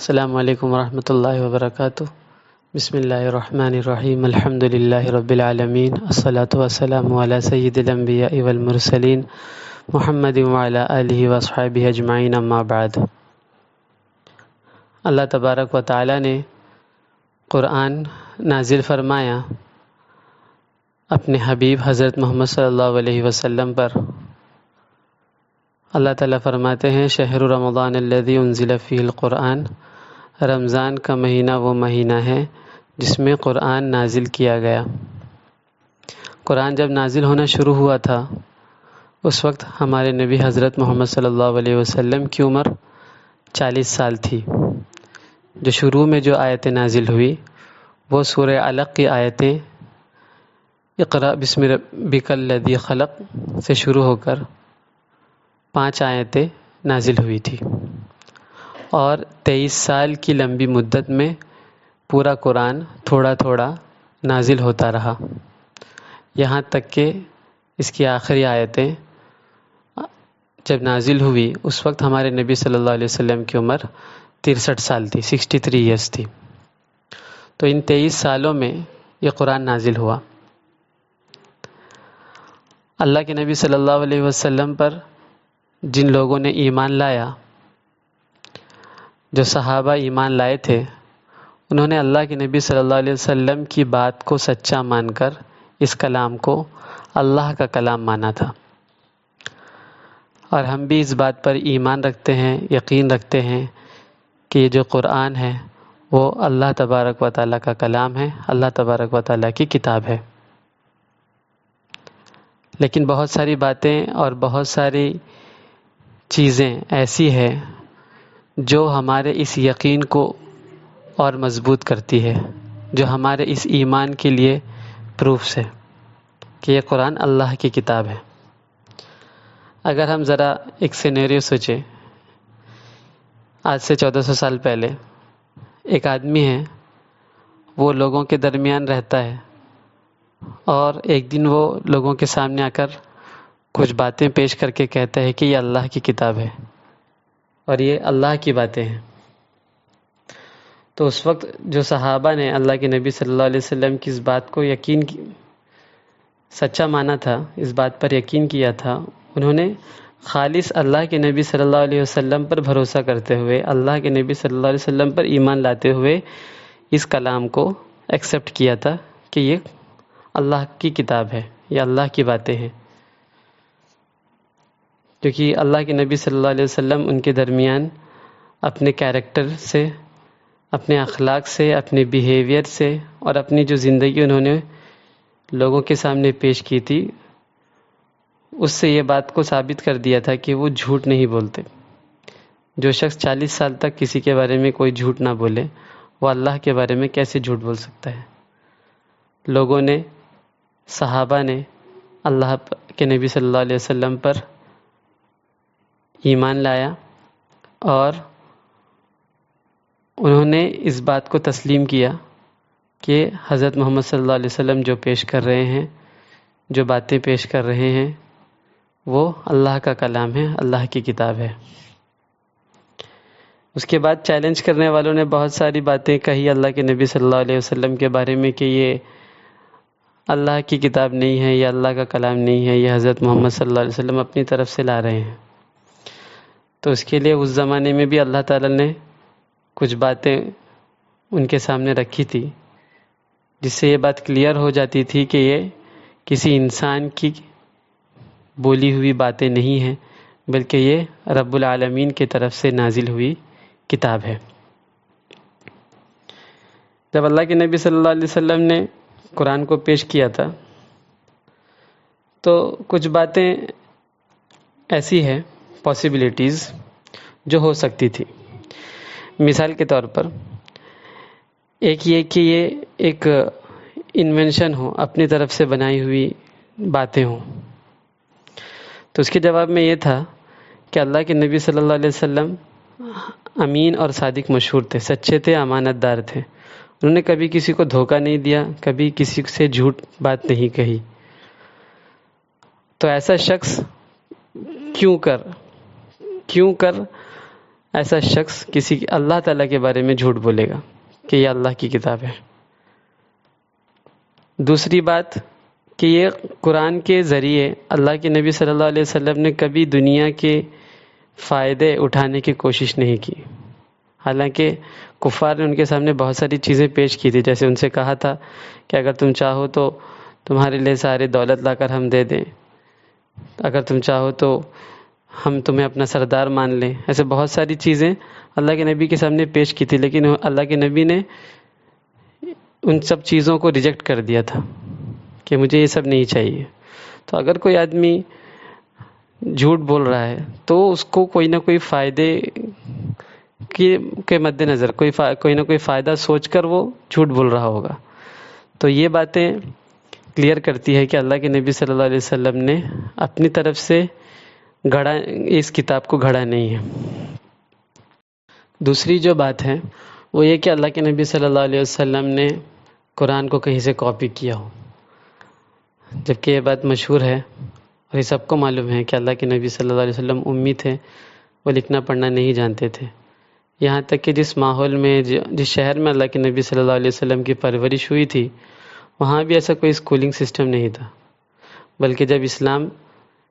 السلام علیکم ورحمۃ اللہ وبرکاتہ۔ بسم اللہ الرحمن الرحیم، الحمد للہ رب العالمین، الصلاۃ والسلام علی سید الانبیاء والمرسلین محمد وعلی آلہ واصحابہ اجمعین، اما بعد۔ اللہ تبارک و تعالی نے قرآن نازل فرمایا اپنے حبیب حضرت محمد صلی اللہ علیہ وسلم پر۔ اللہ تعالیٰ فرماتے ہیں شہر رمضان الذی انزل فیہ القرآن، رمضان کا مہینہ وہ مہینہ ہے جس میں قرآن نازل کیا گیا۔ قرآن جب نازل ہونا شروع ہوا تھا اس وقت ہمارے نبی حضرت محمد صلی اللہ علیہ وسلم کی عمر 40 سال تھی۔ جو شروع میں جو آیتیں نازل ہوئی وہ سورہ علق کی آیتیں اقرأ بسم ربک الذی خلق سے شروع ہو کر 5 آیتیں نازل ہوئی تھی، اور 23 سال کی لمبی مدت میں پورا قرآن تھوڑا تھوڑا نازل ہوتا رہا، یہاں تک کہ اس کی آخری آیتیں جب نازل ہوئی اس وقت ہمارے نبی صلی اللہ علیہ وسلم کی عمر 63 سال تھی، 63 ایئرس تھی۔ تو ان 23 سالوں میں یہ قرآن نازل ہوا۔ اللہ کے نبی صلی اللہ علیہ وسلم پر جن لوگوں نے ایمان لایا، جو صحابہ ایمان لائے تھے، انہوں نے اللہ کے نبی صلی اللہ علیہ وسلم کی بات کو سچا مان کر اس کلام کو اللہ کا کلام مانا تھا۔ اور ہم بھی اس بات پر ایمان رکھتے ہیں، یقین رکھتے ہیں کہ یہ جو قرآن ہے وہ اللہ تبارک و تعالیٰ کا کلام ہے، اللہ تبارک و تعالیٰ کی کتاب ہے۔ لیکن بہت ساری باتیں اور بہت ساری چیزیں ایسی ہیں جو ہمارے اس یقین کو اور مضبوط کرتی ہے، جو ہمارے اس ایمان کے لیے پروفس ہے کہ یہ قرآن اللہ کی کتاب ہے۔ اگر ہم ذرا ایک سینیریو سوچیں، آج سے 1400 سال پہلے ایک آدمی ہے، وہ لوگوں کے درمیان رہتا ہے، اور ایک دن وہ لوگوں کے سامنے آ کر کچھ باتیں پیش کر کے کہتا ہے کہ یہ اللہ کی کتاب ہے اور یہ اللہ کی باتیں ہیں۔ تو اس وقت جو صحابہ نے اللہ کے نبی صلی اللہ علیہ وسلم کی اس بات کو سچا مانا تھا، اس بات پر یقین کیا تھا، انہوں نے خالص اللہ کے نبی صلی اللہ علیہ وسلم پر بھروسہ کرتے ہوئے، اللہ کے نبی صلی اللہ علیہ وسلم پر ایمان لاتے ہوئے اس کلام کو ایکسیپٹ کیا تھا کہ یہ اللہ کی کتاب ہے، یہ اللہ کی باتیں ہیں۔ کیونکہ اللہ کے نبی صلی اللہ علیہ وسلم ان کے درمیان اپنے کیریکٹر سے، اپنے اخلاق سے، اپنے بیہیویئر سے، اور اپنی جو زندگی انہوں نے لوگوں کے سامنے پیش کی تھی، اس سے یہ بات کو ثابت کر دیا تھا کہ وہ جھوٹ نہیں بولتے۔ جو شخص 40 سال تک کسی کے بارے میں کوئی جھوٹ نہ بولے، وہ اللہ کے بارے میں کیسے جھوٹ بول سکتا ہے؟ لوگوں نے، صحابہ نے اللہ کے نبی صلی اللہ علیہ وسلم پر ایمان لایا، اور انہوں نے اس بات کو تسلیم کیا کہ حضرت محمد صلی اللہ علیہ وسلم جو پیش کر رہے ہیں، جو باتیں پیش کر رہے ہیں، وہ اللہ کا کلام ہے، اللہ کی کتاب ہے۔ اس کے بعد چیلنج کرنے والوں نے بہت ساری باتیں کہی اللہ کے نبی صلی اللہ علیہ وسلم کے بارے میں کہ یہ اللہ کی کتاب نہیں ہے، یہ اللہ کا کلام نہیں ہے، یہ حضرت محمد صلی اللہ علیہ وسلم اپنی طرف سے لا رہے ہیں۔ تو اس کے لیے اس زمانے میں بھی اللہ تعالیٰ نے کچھ باتیں ان کے سامنے رکھی تھی، جس سے یہ بات کلیئر ہو جاتی تھی کہ یہ کسی انسان کی بولی ہوئی باتیں نہیں ہیں، بلکہ یہ رب العالمین کی طرف سے نازل ہوئی کتاب ہے۔ جب اللہ کے نبی صلی اللہ علیہ وسلم نے قرآن کو پیش کیا تھا تو کچھ باتیں ایسی ہیں، پاسبلٹیز جو ہو سکتی تھی۔ مثال کے طور پر ایک یہ کہ یہ ایک انوینشن ہو، اپنی طرف سے بنائی ہوئی باتیں ہوں۔ تو اس کے جواب میں یہ تھا کہ اللہ کے نبی صلی اللہ علیہ وسلم امین اور صادق مشہور تھے، سچے تھے، امانت دار تھے۔ انہوں نے کبھی کسی کو دھوکہ نہیں دیا، کبھی کسی سے جھوٹ بات نہیں کہی۔ تو ایسا شخص کیوں کر ایسا شخص کسی اللہ تعالیٰ کے بارے میں جھوٹ بولے گا کہ یہ اللہ کی کتاب ہے۔ دوسری بات کہ یہ قرآن کے ذریعے اللہ کے نبی صلی اللہ علیہ وسلم نے کبھی دنیا کے فائدے اٹھانے کی کوشش نہیں کی، حالانکہ کفار نے ان کے سامنے بہت ساری چیزیں پیش کی تھی، جیسے ان سے کہا تھا کہ اگر تم چاہو تو تمہارے لیے سارے دولت لا کر ہم دے دیں، اگر تم چاہو تو ہم تمہیں اپنا سردار مان لیں۔ ایسے بہت ساری چیزیں اللہ کے نبی کے سامنے پیش کی تھی، لیکن اللہ کے نبی نے ان سب چیزوں کو ریجیکٹ کر دیا تھا کہ مجھے یہ سب نہیں چاہیے۔ تو اگر کوئی آدمی جھوٹ بول رہا ہے تو اس کو کوئی نہ کوئی فائدے کے مد نظر کوئی نہ کوئی فائدہ سوچ کر وہ جھوٹ بول رہا ہوگا۔ تو یہ باتیں کلیئر کرتی ہے کہ اللہ کے نبی صلی اللہ علیہ وسلم نے اپنی طرف سے اس کتاب کو گھڑا نہیں ہے۔ دوسری جو بات ہے وہ یہ کہ اللہ کے نبی صلی اللہ علیہ وسلم نے قرآن کو کہیں سے کاپی کیا ہو، جبکہ یہ بات مشہور ہے اور یہ سب کو معلوم ہے کہ اللہ کے نبی صلی اللہ علیہ وسلم امی تھے، وہ لکھنا پڑھنا نہیں جانتے تھے۔ یہاں تک کہ جس ماحول میں جس شہر میں اللہ کے نبی صلی اللہ علیہ وسلم کی پرورش ہوئی تھی، وہاں بھی ایسا کوئی اسکولنگ سسٹم نہیں تھا، بلکہ جب اسلام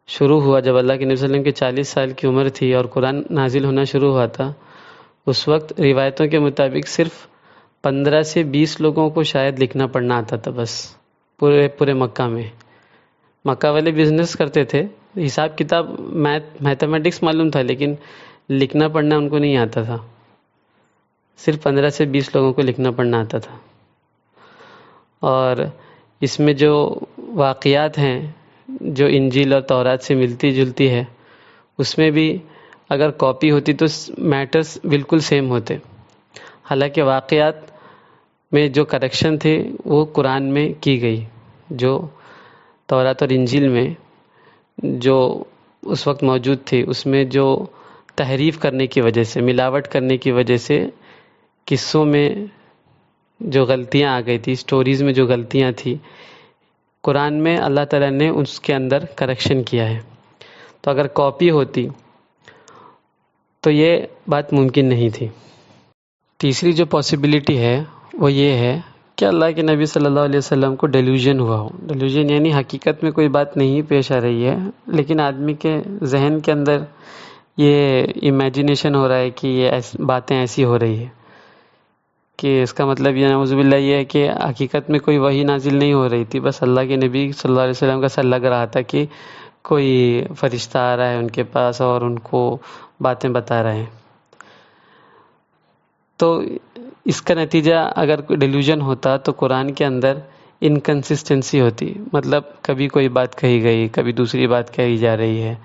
شروع ہوا، جب اللہ کے نبی صلی اللہ علیہ وسلم کی 40 سال کی عمر تھی اور قرآن نازل ہونا شروع ہوا تھا، اس وقت روایتوں کے مطابق صرف 15 سے 20 لوگوں کو شاید لکھنا پڑھنا آتا تھا، بس پورے مکہ میں۔ مکہ والے بزنس کرتے تھے، حساب کتاب میتھمیٹکس معلوم تھا، لیکن لکھنا پڑھنا ان کو نہیں آتا تھا۔ صرف 15 سے 20 لوگوں کو لکھنا پڑھنا آتا تھا۔ اور اس میں جو واقعات ہیں جو انجیل اور تورات سے ملتی جلتی ہے، اس میں بھی اگر کاپی ہوتی تو میٹرز بالکل سیم ہوتے، حالانکہ واقعات میں جو کریکشن تھے وہ قرآن میں کی گئی، جو تورات اور انجیل میں جو اس وقت موجود تھی، اس میں جو تحریف کرنے کی وجہ سے، ملاوٹ کرنے کی وجہ سے قصوں میں جو غلطیاں آ گئی تھی، سٹوریز میں جو غلطیاں تھی، قرآن میں اللہ تعالیٰ نے اس کے اندر کریکشن کیا ہے۔ تو اگر کاپی ہوتی تو یہ بات ممکن نہیں تھی۔ تیسری جو پاسبلٹی ہے وہ یہ ہے کہ اللہ کے نبی صلی اللہ علیہ وسلم کو ڈیلیوژن ہوا ہو۔ ڈیلیوژن یعنی حقیقت میں کوئی بات نہیں پیش آ رہی ہے، لیکن آدمی کے ذہن کے اندر یہ امیجنیشن ہو رہا ہے کہ یہ باتیں ایسی ہو رہی ہے، کہ اس کا مطلب یہ نعوذ باللہ یہ ہے کہ حقیقت میں کوئی وحی نازل نہیں ہو رہی تھی، بس اللہ کے نبی صلی اللہ علیہ وسلم کا ایسا لگ رہا تھا کہ کوئی فرشتہ آ رہا ہے ان کے پاس اور ان کو باتیں بتا رہے ہیں۔ تو اس کا نتیجہ اگر کوئی ڈیلیوژن ہوتا تو قرآن کے اندر انکنسسٹنسی ہوتی، مطلب کبھی کوئی بات کہی گئی، کبھی دوسری بات کہی جا رہی ہے،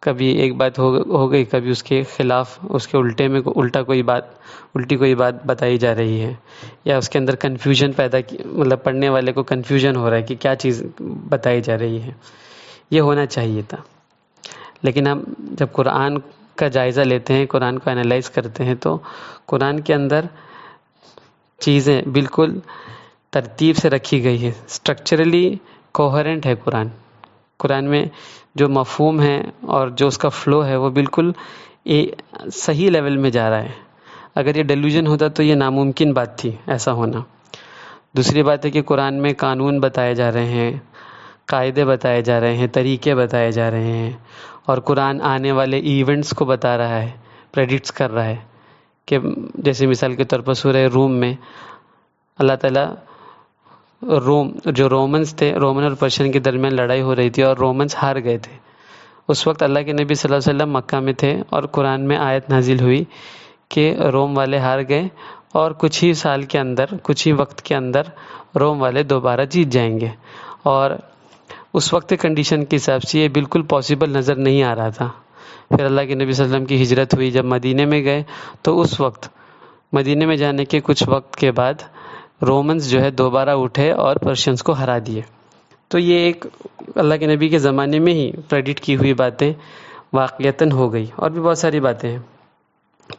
کبھی ایک بات ہو گئی، کبھی اس کے خلاف، اس کے الٹی کوئی بات بتائی جا رہی ہے، یا اس کے اندر کنفیوژن مطلب پڑھنے والے کو کنفیوژن ہو رہا ہے کہ کیا چیز بتائی جا رہی ہے۔ یہ ہونا چاہیے تھا، لیکن ہم جب قرآن کا جائزہ لیتے ہیں، قرآن کو انالائز کرتے ہیں، تو قرآن کے اندر چیزیں بالکل ترتیب سے رکھی گئی ہے، اسٹرکچرلی کوہرنٹ ہے قرآن میں جو مفہوم ہے اور جو اس کا فلو ہے وہ بالکل صحیح لیول میں جا رہا ہے۔ اگر یہ ڈیلیوژن ہوتا تو یہ ناممکن بات تھی ایسا ہونا۔ دوسری بات ہے کہ قرآن میں قانون بتائے جا رہے ہیں، قاعدے بتائے جا رہے ہیں، طریقے بتائے جا رہے ہیں، اور قرآن آنے والے ایونٹس کو بتا رہا ہے، پریڈکٹس کر رہا ہے، کہ جیسے مثال کے طور پر سورہ روم میں اللہ تعالیٰ جو رومنز تھے، رومن اور پرشین کے درمیان لڑائی ہو رہی تھی اور رومنز ہار گئے تھے، اس وقت اللہ کے نبی صلی اللہ علیہ وسلم مکہ میں تھے اور قرآن میں آیت نازل ہوئی کہ روم والے ہار گئے اور کچھ ہی وقت کے اندر روم والے دوبارہ جیت جائیں گے، اور اس وقت کنڈیشن کے حساب سے یہ بالکل پاسبل نظر نہیں آ رہا تھا۔ پھر اللہ کے نبی صلی اللہ علیہ وسلم کی ہجرت ہوئی، جب مدینے میں گئے تو اس وقت مدینے میں جانے کے کچھ وقت کے بعد رومنز جو ہے دوبارہ اٹھے اور پرشینز کو ہرا دیے۔ تو یہ ایک اللہ کے نبی کے زمانے میں ہی پریڈکٹ کی ہوئی باتیں واقعتاً ہو گئی، اور بھی بہت ساری باتیں ہیں۔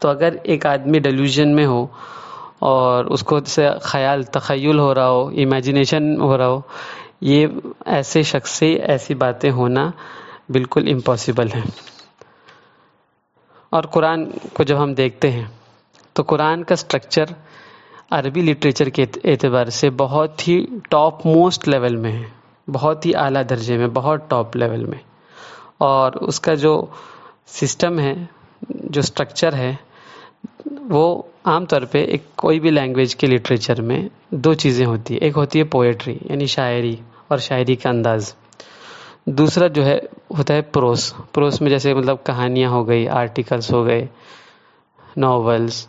تو اگر ایک آدمی ڈیلیوژن میں ہو اور اس کو سے تخیل ہو رہا ہو، امیجنیشن ہو رہا ہو، یہ ایسے شخص سے ایسی باتیں ہونا بالکل امپاسبل ہیں۔ اور قرآن کو جب ہم دیکھتے ہیں تو قرآن کا سٹرکچر عربی لٹریچر کے اعتبار سے بہت ہی ٹاپ موسٹ لیول میں ہے، بہت ہی اعلیٰ درجے میں، بہت ٹاپ لیول میں. اور اس کا جو سسٹم ہے، جو سٹرکچر ہے، وہ عام طور پہ ایک کوئی بھی لینگویج کے لٹریچر میں دو چیزیں ہوتی ہیں. ایک ہوتی ہے پوئٹری یعنی شاعری اور شاعری کا انداز. دوسرا جو ہے ہوتا ہے پروس میں جیسے مطلب کہانیاں ہو گئی، آرٹیکلس ہو گئے، ناولز.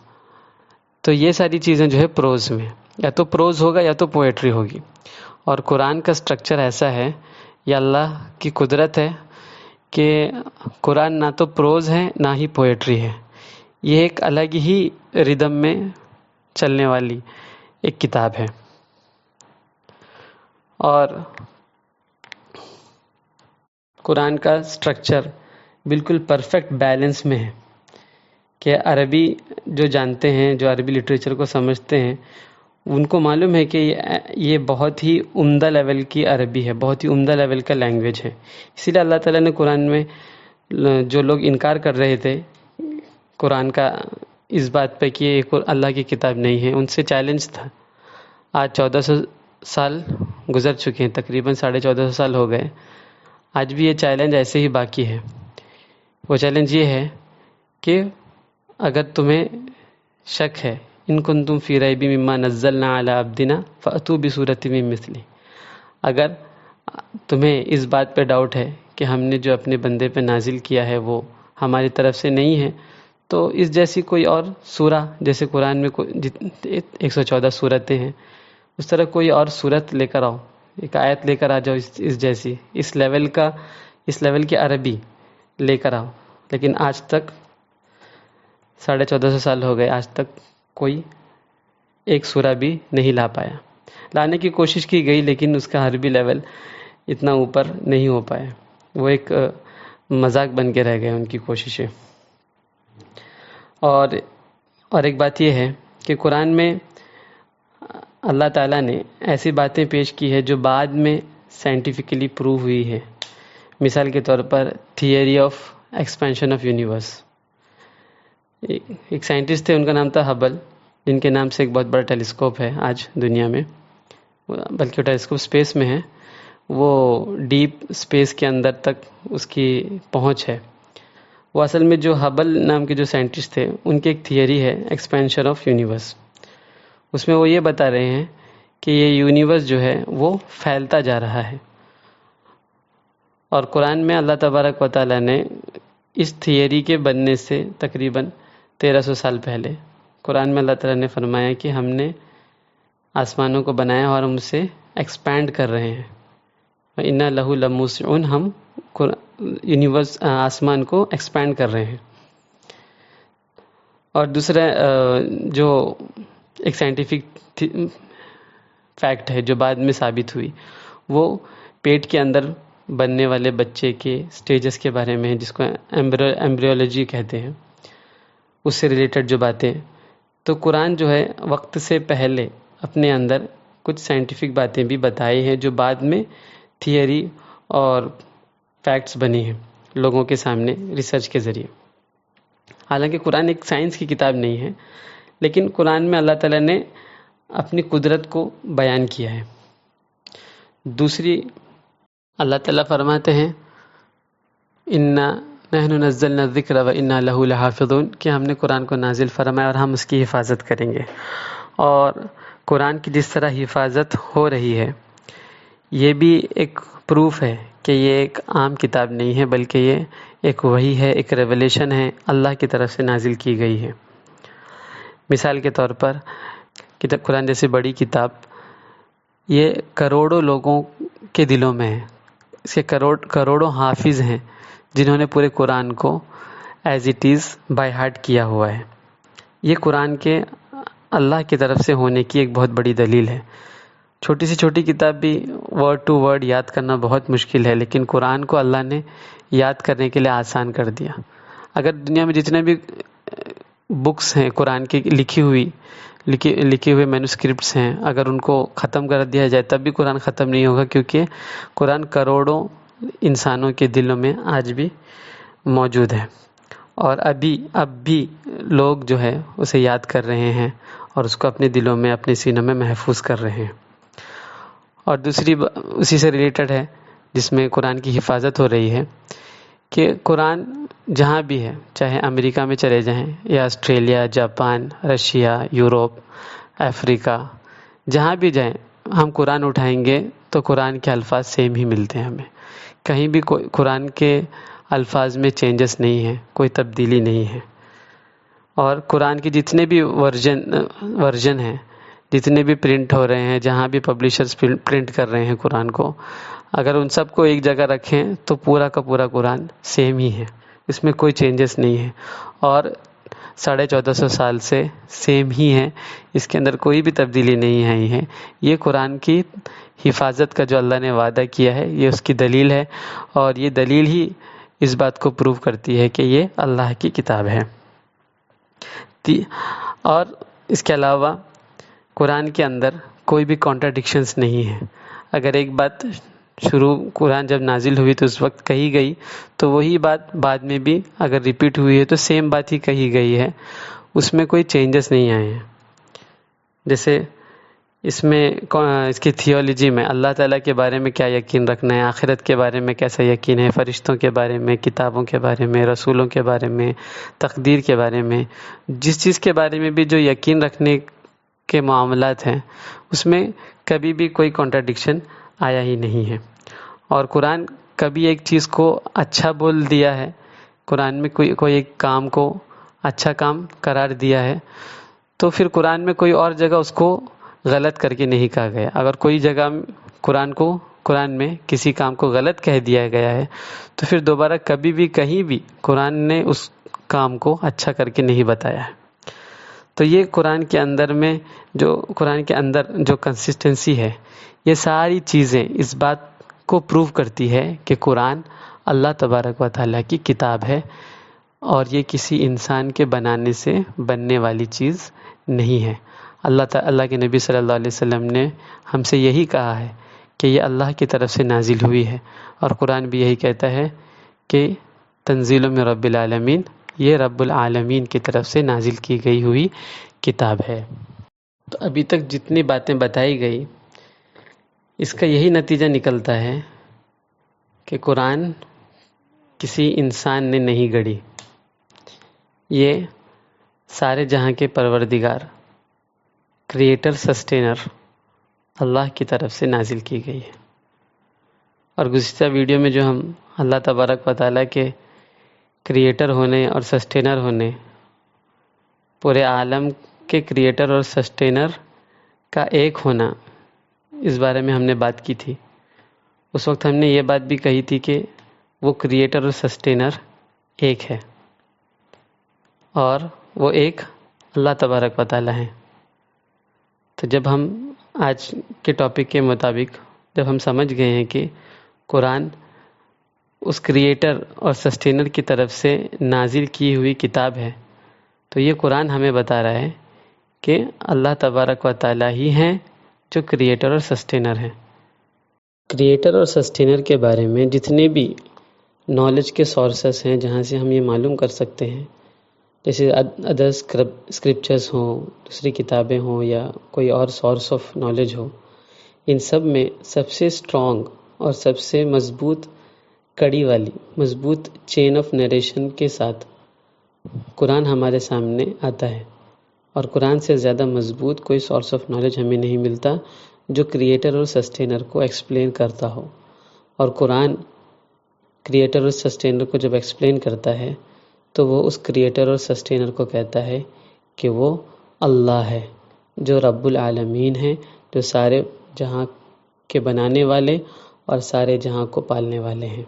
تو یہ ساری چیزیں جو ہے پروز میں، یا تو پروز ہوگا یا تو پوئٹری ہوگی. اور قرآن کا سٹرکچر ایسا ہے، یا اللہ کی قدرت ہے کہ قرآن نہ تو پروز ہے نہ ہی پوئٹری ہے. یہ ایک الگ ہی ردم میں چلنے والی ایک کتاب ہے. اور قرآن کا سٹرکچر بالکل پرفیکٹ بیلنس میں ہے کہ عربی جو جانتے ہیں، جو عربی لٹریچر کو سمجھتے ہیں، ان کو معلوم ہے کہ یہ بہت ہی عمدہ لیول کی عربی ہے، بہت ہی عمدہ لیول کا لینگویج ہے. اسی لیے اللہ تعالیٰ نے قرآن میں جو لوگ انکار کر رہے تھے قرآن کا اس بات پہ کہ یہ اللہ کی کتاب نہیں ہے، ان سے چیلنج تھا. آج 1400 سال گزر چکے ہیں، تقریباً 1450 سال ہو گئے. آج بھی یہ چیلنج ایسے ہی باقی ہے. وہ چیلنج یہ ہے کہ اگر تمہیں شک ہے، ان کنتم فی ریب مما نزلنا علی عبدنا فأتوا بسورۃ من مثلہ، اگر تمہیں اس بات پہ ڈاؤٹ ہے کہ ہم نے جو اپنے بندے پہ نازل کیا ہے وہ ہماری طرف سے نہیں ہے، تو اس جیسی کوئی اور سورہ، جیسے قرآن میں 114 سورتیں ہیں، اس طرح کوئی اور سورت لے کر آؤ، ایک آیت لے کر آ جاؤ اس جیسی، اس لیول کی عربی لے کر آؤ. لیکن آج تک 1450 سال ہو گئے، آج تک کوئی ایک سورہ بھی نہیں لا پایا. لانے کی کوشش کی گئی لیکن اس کا عربی لیول اتنا اوپر نہیں ہو پایا. وہ ایک مذاق بن کے رہ گئے ان کی کوششیں. اور ایک بات یہ ہے کہ قرآن میں اللہ تعالیٰ نے ایسی باتیں پیش کی ہے جو بعد میں سائنٹیفکلی پروو ہوئی ہے. مثال کے طور پر theory of expansion of universe. ایک سائنٹسٹ تھے، ان کا نام تھا ہبل، جن کے نام سے ایک بہت بڑا ٹیلیسکوپ ہے آج دنیا میں، بلکہ وہ ٹیلیسکوپ اسپیس میں ہے. وہ ڈیپ اسپیس کے اندر تک اس کی پہنچ ہے. وہ اصل میں جو ہبل نام کے جو سائنٹسٹ تھے، ان کی ایک تھیوری ہے ایکسپینشن آف یونیورس. اس میں وہ یہ بتا رہے ہیں کہ یہ یونیورس جو ہے وہ پھیلتا جا رہا ہے. اور قرآن میں اللہ تبارک و تعالیٰ نے اس تھیوری کے بننے سے تقریباً 1300 سال پہلے قرآن میں اللہ تعالیٰ نے فرمایا کہ ہم نے آسمانوں کو بنایا اور ہم اسے ایکسپینڈ کر رہے ہیں. وَإِنَّا لَهُ لَمُوسِعُونَ، ہم یونیورس آسمان کو ایکسپینڈ کر رہے ہیں. اور دوسرا جو ایک سائنٹیفک فیکٹ ہے جو بعد میں ثابت ہوئی، وہ پیٹ کے اندر بننے والے بچے کے سٹیجز کے بارے میں ہے، جس کو ایمبریولوجی کہتے ہیں، اس سے ریلیٹڈ جو باتیں. تو قرآن جو ہے وقت سے پہلے اپنے اندر کچھ سائنٹیفک باتیں بھی بتائی ہیں جو بعد میں تھیوری اور فیکٹس بنی ہیں لوگوں کے سامنے ریسرچ کے ذریعے. حالانکہ قرآن ایک سائنس کی کتاب نہیں ہے، لیکن قرآن میں اللہ تعالیٰ نے اپنی قدرت کو بیان کیا ہے. دوسری، اللہ تعالیٰ فرماتے ہیں اِنَّا نَحْنُ نَزَّلْنَا الذِّكْرَ وَإِنَّا لَهُ لَحَافِظُونَ، کہ ہم نے قرآن کو نازل فرمایا اور ہم اس کی حفاظت کریں گے. اور قرآن کی جس طرح حفاظت ہو رہی ہے، یہ بھی ایک پروف ہے کہ یہ ایک عام کتاب نہیں ہے، بلکہ یہ ایک وحی ہے، ایک ریولیشن ہے، اللہ کی طرف سے نازل کی گئی ہے. مثال کے طور پر قرآن جیسی بڑی کتاب یہ کروڑوں لوگوں کے دلوں میں ہے. اس کے کروڑوں حافظ ہیں جنہوں نے پورے قرآن کو as it is by heart کیا ہوا ہے. یہ قرآن کے اللہ کی طرف سے ہونے کی ایک بہت بڑی دلیل ہے. چھوٹی سی چھوٹی کتاب بھی ورڈ ٹو ورڈ یاد کرنا بہت مشکل ہے، لیکن قرآن کو اللہ نے یاد کرنے کے لیے آسان کر دیا. اگر دنیا میں جتنے بھی بکس ہیں قرآن کی لکھی ہوئے مینوسکرپٹس ہیں، اگر ان کو ختم کر دیا جائے تب بھی قرآن ختم نہیں ہوگا، کیونکہ قرآن کروڑوں انسانوں کے دلوں میں آج بھی موجود ہے. اور اب بھی لوگ جو ہے اسے یاد کر رہے ہیں اور اس کو اپنے دلوں میں اپنے سینوں میں محفوظ کر رہے ہیں۔ اور دوسری اسی سے ریلیٹڈ ہے جس میں قرآن کی حفاظت ہو رہی ہے کہ قرآن جہاں بھی ہے، چاہے امریکہ میں چلے جائیں یا آسٹریلیا، جاپان، رشیا، یوروپ، افریقہ، جہاں بھی جائیں ہم قرآن اٹھائیں گے تو قرآن کے الفاظ سیم ہی ملتے ہیں ہمیں، کہیں بھی کوئی قرآن کے الفاظ میں چینجز نہیں ہیں، کوئی تبدیلی نہیں ہے۔ اور قرآن کے جتنے بھی ورژن ہیں، جتنے بھی پرنٹ ہو رہے ہیں، جہاں بھی پبلشرز پرنٹ کر رہے ہیں قرآن کو، اگر ان سب کو ایک جگہ رکھیں تو پورا کا پورا قرآن سیم ہی ہے، اس میں کوئی چینجز نہیں ہے اور 1450 سال سے سیم ہی ہے، اس کے اندر کوئی بھی تبدیلی نہیں آئی ہے۔ یہ قرآن کی حفاظت کا جو اللہ نے وعدہ کیا ہے، یہ اس کی دلیل ہے، اور یہ دلیل ہی اس بات کو پروو کرتی ہے کہ یہ اللہ کی کتاب ہے۔ اور اس کے علاوہ قرآن کے اندر کوئی بھی کانٹراڈکشنز نہیں ہے۔ اگر ایک بات قرآن جب نازل ہوئی تو اس وقت کہی گئی تو وہی بات بعد میں بھی اگر ریپیٹ ہوئی ہے تو سیم بات ہی کہی گئی ہے، اس میں کوئی چینجز نہیں آئے ہیں۔ جیسے اس کی تھیولوجی میں اللہ تعالیٰ کے بارے میں کیا یقین رکھنا ہے، آخرت کے بارے میں کیسا یقین ہے، فرشتوں کے بارے میں، کتابوں کے بارے میں، رسولوں کے بارے میں، تقدیر کے بارے میں، جس چیز کے بارے میں بھی جو یقین رکھنے کے معاملات ہیں اس میں کبھی بھی کوئی کانٹراڈکشن آیا ہی نہیں ہے۔ اور قرآن کبھی ایک چیز کو اچھا بول دیا ہے، قرآن میں کوئی ایک کام کو اچھا کام قرار دیا ہے تو پھر قرآن میں کوئی اور جگہ اس کو غلط کر کے نہیں کہا گیا۔ اگر کوئی جگہ قرآن میں کسی کام کو غلط کہہ دیا گیا ہے تو پھر دوبارہ کبھی بھی کہیں بھی قرآن نے اس کام کو اچھا کر کے نہیں بتایا ہے۔ تو یہ قرآن کے اندر جو کنسسٹنسی ہے، یہ ساری چیزیں اس بات کو پروو کرتی ہے کہ قرآن اللہ تبارک و تعالیٰ کی کتاب ہے اور یہ کسی انسان کے بنانے سے بننے والی چیز نہیں ہے۔ اللہ کے نبی صلی اللہ علیہ وسلم نے ہم سے یہی کہا ہے کہ یہ اللہ کی طرف سے نازل ہوئی ہے، اور قرآن بھی یہی کہتا ہے کہ تنزیل من رب العالمین، یہ رب العالمین کی طرف سے نازل کی گئی ہوئی کتاب ہے۔ تو ابھی تک جتنی باتیں بتائی گئی اس کا یہی نتیجہ نکلتا ہے کہ قرآن کسی انسان نے نہیں گڑھی، یہ سارے جہاں کے پروردگار، کریٹر، سسٹینر اللہ کی طرف سے نازل کی گئی ہے۔ اور گزشتہ ویڈیو میں جو ہم اللہ تبارک و تعالیٰ کے کریٹر ہونے اور سسٹینر ہونے، پورے عالم کے کریٹر اور سسٹینر کا ایک ہونا، اس بارے میں ہم نے بات کی تھی۔ اس وقت ہم نے یہ بات بھی کہی تھی کہ وہ کریٹر اور سسٹینر ایک ہے اور وہ ایک اللہ تبارک و تعالیٰ ہے۔ تو جب ہم آج کے ٹاپک کے مطابق جب ہم سمجھ گئے ہیں کہ قرآن اس کریٹر اور سسٹینر کی طرف سے نازل کی ہوئی کتاب ہے، تو یہ قرآن ہمیں بتا رہا ہے کہ اللہ تبارک و تعالیٰ ہی ہیں جو کریٹر اور سسٹینر ہیں۔ کریٹر اور سسٹینر کے بارے میں جتنے بھی نالج کے سورسز ہیں جہاں سے ہم یہ معلوم کر سکتے ہیں، جیسے ادر اسکرپچرز ہوں، دوسری کتابیں ہوں یا کوئی اور سورس آف نالج ہو، ان سب میں سب سے اسٹرانگ اور سب سے مضبوط کڑی والی مضبوط چین آف نریشن کے ساتھ قرآن ہمارے سامنے آتا ہے، اور قرآن سے زیادہ مضبوط کوئی سورس آف نالج ہمیں نہیں ملتا جو کریٹر اور سسٹینر کو ایکسپلین کرتا ہو۔ اور قرآن کریٹر اور سسٹینر کو جب ایکسپلین کرتا ہے تو وہ اس کریٹر اور سسٹینر کو کہتا ہے کہ وہ اللہ ہے، جو رب العالمین ہے، جو سارے جہاں کے بنانے والے اور سارے جہاں کو پالنے والے ہیں۔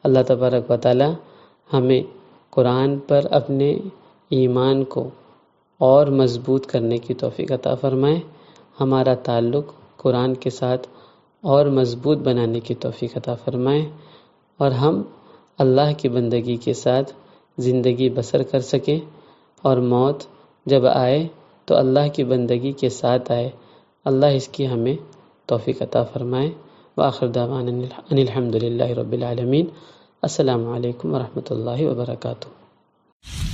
اللہ تبارک و تعالی ہمیں قرآن پر اپنے ایمان کو اور مضبوط کرنے کی توفیق عطا فرمائے، ہمارا تعلق قرآن کے ساتھ اور مضبوط بنانے کی توفیق عطا فرمائے، اور ہم اللہ کی بندگی کے ساتھ زندگی بسر کر سکیں، اور موت جب آئے تو اللہ کی بندگی کے ساتھ آئے۔ اللہ اس کی ہمیں توفیق عطا فرمائے۔ وآخر دعوانا ان الحمد للہ رب العالمین۔ السلام علیکم ورحمۃ اللہ وبرکاتہ۔ ہے۔